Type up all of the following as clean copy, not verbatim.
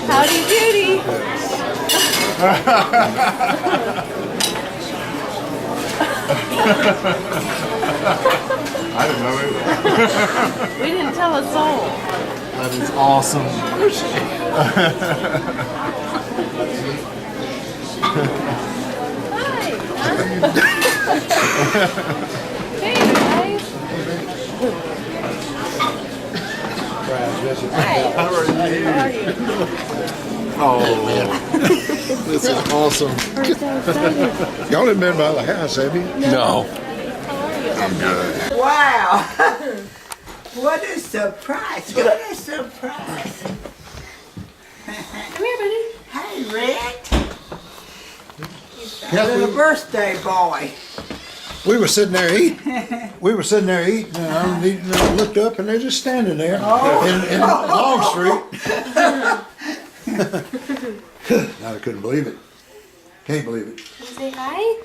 Howdy doody. I didn't know it. We didn't tell a soul. That is awesome. Hi. Hey guys. Hi. How are you? How are you? Oh, this is awesome. We're so excited. Y'all haven't been by the house, have you? No. How are you? I'm good. Wow! What a surprise! What a surprise! Come here, buddy. Hey, Rick! Little birthday boy. We were sitting there eating. We were sitting there eating, and I looked up, and they're just standing there in Long Street. I couldn't believe it. Can't believe it. Can you say hi?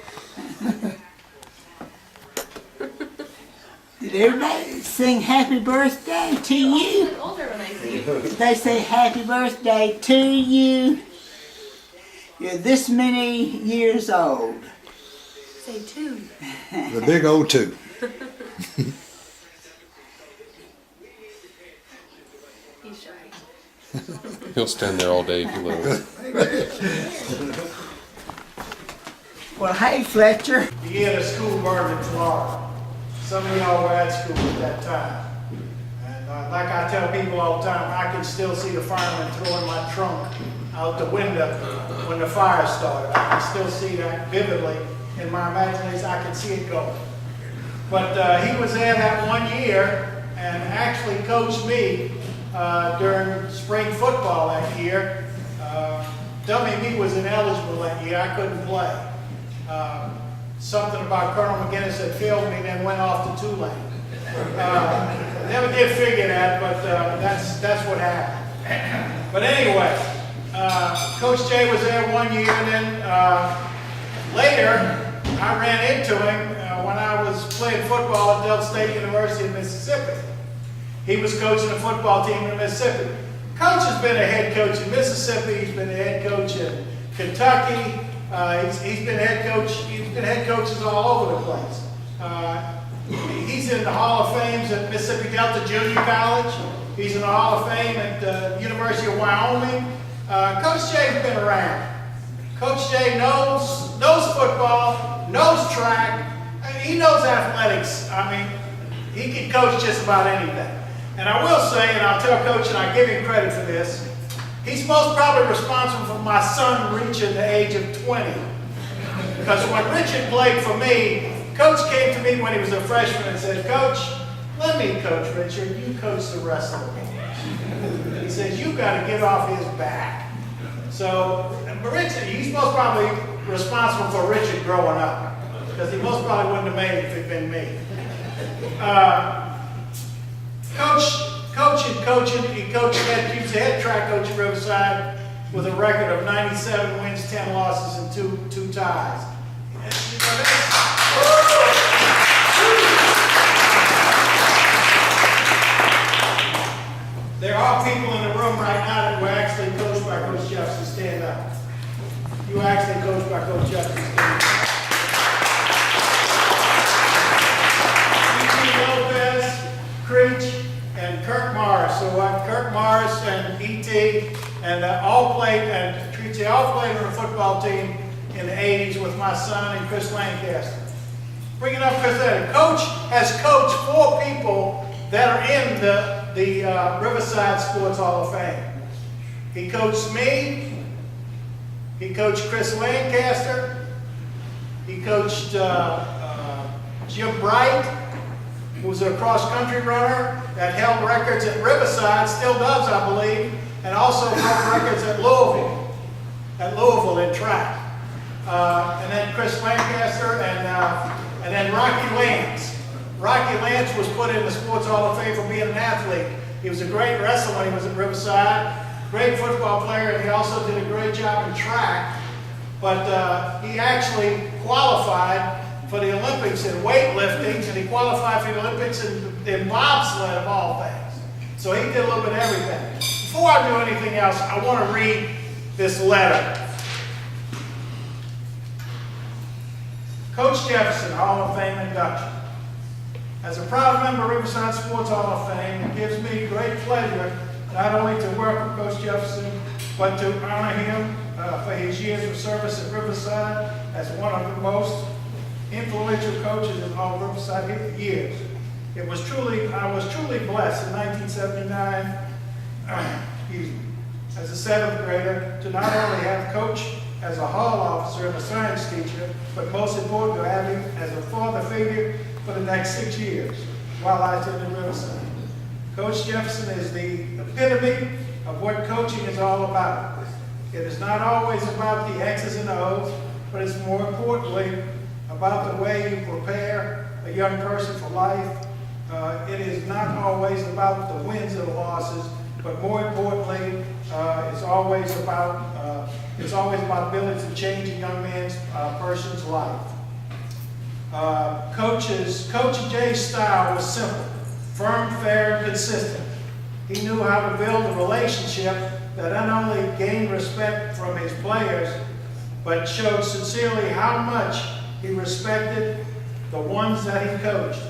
Did everybody sing happy birthday to you? I'm older when I see you. They say happy birthday to you. You're this many years old. Say two. The big old two. He's shy. He'll stand there all day if you let him. Well, hey, Fletcher. He had a school burned in Florida. Some of y'all were at school at that time. And like I tell people all the time, I can still see the firemen throwing my trunk out the window when the fire started. I can still see that vividly in my imagination. I can see it going. But he was there that 1 year and actually coached me during spring football that year. WB was ineligible that year. I couldn't play. Something about Colonel McGinnis had failed me and then went off to Tulane. Never did figure that, but that's what happened. But anyway, Coach Jay was there 1 year, and then later I ran into him when I was playing football at Delta State University in Mississippi. He was coaching a football team in Mississippi. Coach has been a head coach in Mississippi. He's been a head coach in Kentucky. He's been head coach. He's been head coaches all over the place. He's in the Hall of Fame at Mississippi Delta Junior College. He's in the Hall of Fame at the University of Wyoming. Coach Jay's been around. Coach Jay knows football, knows track. He knows athletics. I mean, he can coach just about anything. And I will say, and I'll tell Coach, and I give him credit for this, he's most probably responsible for my son reaching the age of 20. Because when Richard played for me, Coach came to me when he was a freshman and said, Coach, let me coach Richard, you coach the rest of the boys. He says, you've got to get off his back. So, Richard, he's most probably responsible for Richard growing up. Because he most probably wouldn't have made it if it had been me. Coaching, he was the head track coach at Riverside with a record of 97 wins, 10 losses, and two ties. There are people in the room right now that were actually coached by Coach Jefferson. Stand up. You were actually coached by Coach Jefferson. Stand up. Lopez, Creech, and Kirk Morris. So Kirk Morris and E.T. and all played, and Creech, all played on the football team in the 80s with my son and Chris Lancaster. Bringing up Chris Lancaster. Coach has coached 4 people that are in the Riverside Sports Hall of Fame. He coached me. He coached Chris Lancaster. He coached Jim Bright, who was a cross-country runner that held records at Riverside, still does, I believe, and also held records at Louisville in track. And then Chris Lancaster, and then Rocky Lance. Rocky Lance was put in the Sports Hall of Fame for being an athlete. He was a great wrestler when he was at Riverside, great football player, and he also did a great job in track. But he actually qualified for the Olympics in weightlifting, and he qualified for the Olympics in bobsled of all things. So he did a little bit of everything. Before I do anything else, I want to read this letter. Coach Jefferson, Hall of Fame induction. As a proud member of Riverside Sports Hall of Fame, it gives me great pleasure not only to work with Coach Jefferson, but to honor him for his years of service at Riverside as one of the most influential coaches in all Riverside years. I was truly blessed in 1979, as a seventh grader, to not only have Coach as a hall officer and a science teacher, but most important to have him as a father figure for the next 6 years while I attended Riverside. Coach Jefferson is the epitome of what coaching is all about. It is not always about the X's and O's, but it's more importantly about the way you prepare a young person for life. It is not always about the wins and losses, but more importantly, it's always about ability to change a young man's person's life. Coach J's style was simple, firm, fair, and consistent. He knew how to build a relationship that not only gained respect from his players, but showed sincerely how much he respected the ones that he coached.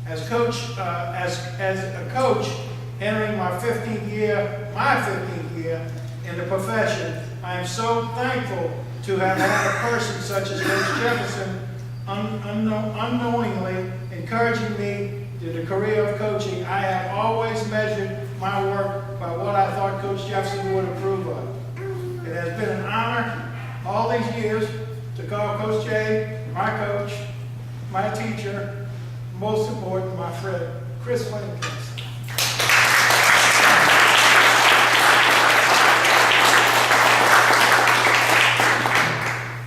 As a coach, entering my 15th year in the profession, I am so thankful to have had a person such as Coach Jefferson unknowingly encouraging me to the career of coaching. I have always measured my work by what I thought Coach Jefferson would approve of. It has been an honor all these years to call Coach J my coach, my teacher, most important, my friend, Chris Williams.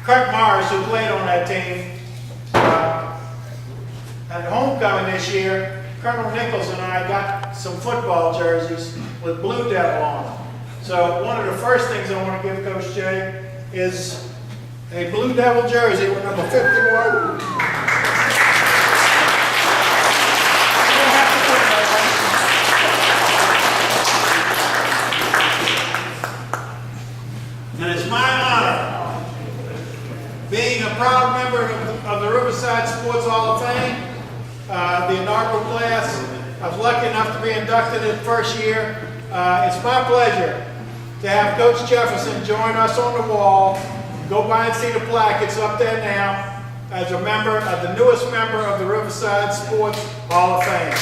Kirk Morris, who played on that team, at homecoming this year, Colonel Nichols and I got some football jerseys with Blue Devil on them. So one of the first things I want to give Coach J is a Blue Devil jersey with number 51. And it's my honor, being a proud member of the Riverside Sports Hall of Fame, the inaugural class. I was lucky enough to be inducted in the first year. It's my pleasure to have Coach Jefferson join us on the wall. Go by and see the plaque. It's up there now as a member of the newest member of the Riverside Sports Hall of Fame.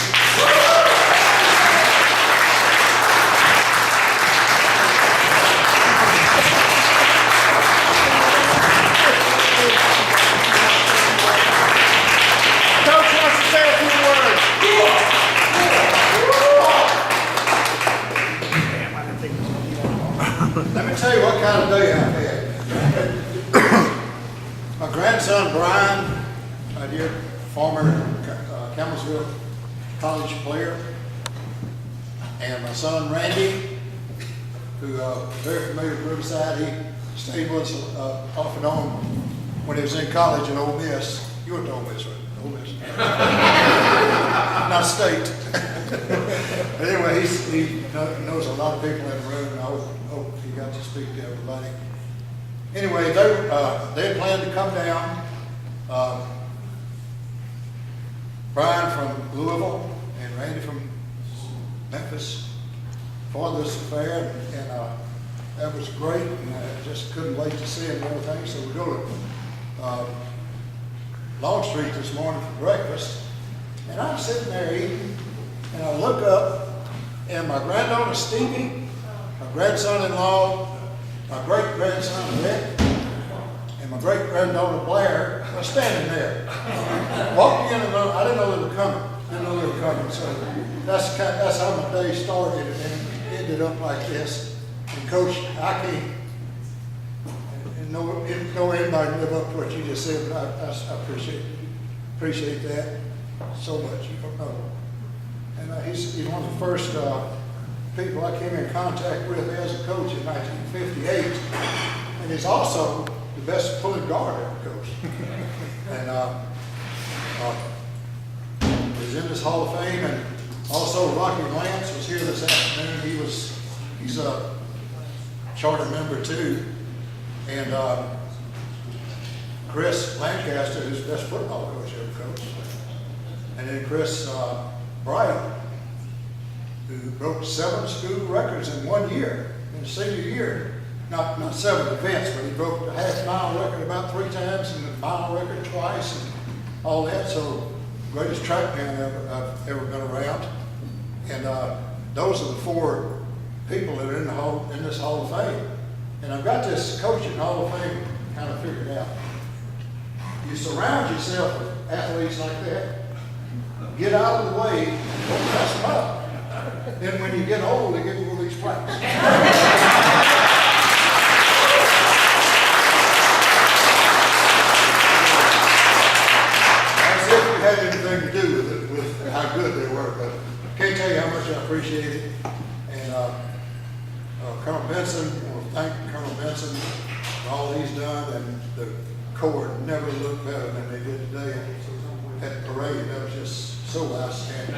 Let me tell you what kind of day I had. My grandson Brian, my dear former Campbellsville College player, and my son Randy, who very familiar with Riverside. He stayed with us off and on when he was in college at Ole Miss. You went to Ole Miss, right? Ole Miss. Not State. But anyway, he knows a lot of people in the room, and I hope he got to speak to everybody. Anyway, they planned to come down. Brian from Louisville and Randy from Memphis for this affair, and that was great, and I just couldn't wait to see him and everything. So we go to Long Street this morning for breakfast, and I'm sitting there eating, and I look up, and my granddaughter Stevie, my grandson-in-law, my great-grandson Rick, and my great-granddaughter Blair are standing there. Walked in, and I didn't know they were coming. So that's how my day started, and it ended up like this. And Coach, I can't know anybody live up to what you just said, but I appreciate that so much. You don't know. And he's one of the first people I came in contact with as a coach in 1958, and he's also the best pulling guard I ever coached. And is in this Hall of Fame, and also Rocky Lance was here this afternoon. He's a charter member too, and Chris Lancaster, who's the best football coach ever coached, and then Chris Bright, who broke 7 school records in 1 year, in his senior year. Not 7 events, but he broke the half-mile record about 3 times and the mile record twice and all that. So, greatest track man I've ever been around. And those are the 4 people that are in this Hall of Fame. And I've got this coaching Hall of Fame kind of figured out. You surround yourself with athletes like that, get out of the way, don't mess them up. Then when you get old, they get one of these plaques. As if it had anything to do with it, with how good they were, but I can't tell you how much I appreciate it. And Colonel Benson, I want to thank Colonel Benson for all he's done, and the Corps never looked better than they did today at the parade. That was just so outstanding.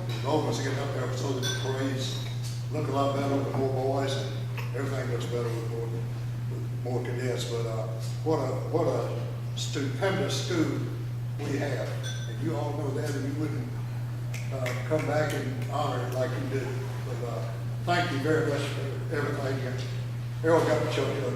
The Romans getting up there so that the parades look a lot better with more boys, and everything looks better with more cadets. But what a stupendous school we have, and you all know that, and you wouldn't come back and honor it like you did. But thank you very much for everything. Errol got to choke you up.